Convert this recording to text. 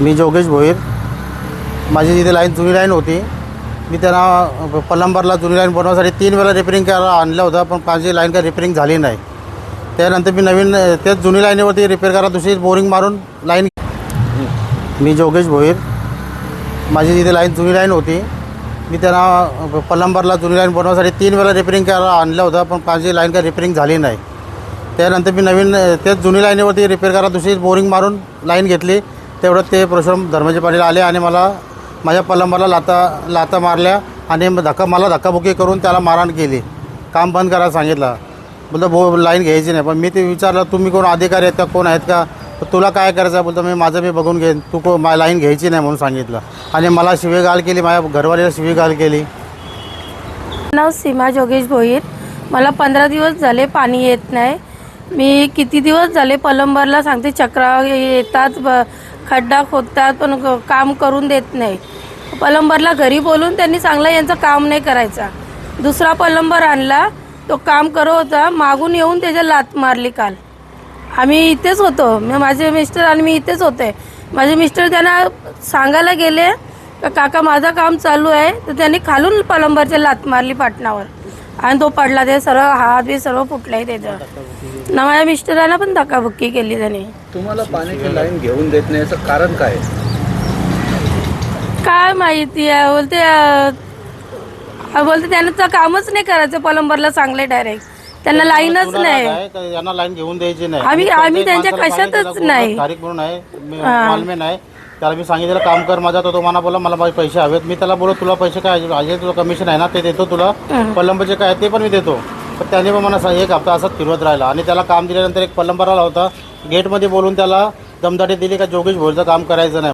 मी जोगेश भोईर. माझी जिथे लाईन जुनी लाईन होती, मी त्यांना प्लंबरला जुनी लाईन बनवण्यासाठी 3 वेळा रिपेरिंग करायला आणलं होतं, पण माझी लाईन काही रिपेरिंग झाली नाही. त्यानंतर मी नवीन तेच जुनी लाईनीवरती रिपेअर करा दुसरी बोरिंग मारून लाईन. मी जोगेश भोईर. माझी जिथे लाईन जुनी लाईन होती, मी त्यांना प्लंबरला जुनी लाईन बनवण्यासाठी 3 वेळा रिपेरिंग करायला आणलं होतं, पण माझी लाईन काही रिपेरिंग झाली नाही. त्यानंतर मी नवीन तेच जुनी लाईनीवरती रिपेअर करा दुसरी बोरिंग मारून लाईन घेतली. तेवढं ते परशुराम धर्माचे पाटील आले आणि माझ्या प्लंबरला लाता मारल्या आणि मला धक्काबुक्की करून त्याला मारहाण केली. काम बंद करायला सांगितलं. बोलतो लाईन घ्यायची नाही. पण मी ते विचारलं, तुम्ही कोण अधिकारी आहेत का, कोण आहेत का, तुला काय करायचं? बोलतो मी बघून घेईन, तू लाईन घ्यायची नाही म्हणून सांगितलं. आणि मला शिवीगाळ केली, माझ्या घरवालीला शिवीगाळ केली. नाव सीमा जोगेश भोईर. मला 15 दिवस झाले पाणी येत नाही. मी किती दिवस झाले प्लंबरला सांगते, चक्रा येतात, खड्डा खोदतात, पण काम करून देत नाही. प्लंबरला घरी बोलून त्यांनी सांगलं यांचं काम नाही करायचा. दुसरा प्लंबर आणला, तो काम करत होता, मागून येऊन त्याच्या लात मारली. काल आम्ही इथेच होतो, माझे मिस्टर आणि मी इथेच होते. माझे मिस्टर त्यांना सांगायला गेले का काका माझं काम चालू आहे, तर त्यांनी खालून प्लंबरच्या लात मारली पाटणावर आणि तो पडला. ते सर्व हात बी सर्व फुटलाय त्याचं ना. माझ्या मिस्टरांना पण धक्काबुक्की केली त्याने. तुम्हाला पाण्याची लाईन घेऊन देत नाही याचं कारण काय माहिती आहे? बोलते त्यांचं कामच नाही करायचं. प्लंबरला सांगले डायरेक्ट, त्यांना लाईनच नाही. यांना लाईन घेऊन द्यायची नाही. आम्ही त्यांच्या कशातच नाही. तारीख म्हणून आहे, मालमेन आहे. त्याला मी सांगितलं काम कर माझा, तो मला बोला मला माझे पैसे हवेत. मी त्याला बोलतो तुला पैसे काय तुला कमिशन आहे ना, ते देतो तुला. प्लंबरचे काय ते पण मी देतो. पण त्याने पण मला 1 हप्ता असंच फिरवत राहिला. आणि त्याला काम दिल्यानंतर एक प्लंबर आला होता, गेटमध्ये बोलून त्याला दमदाटी दिली का जोगेश भोईरचं काम करायचं नाही.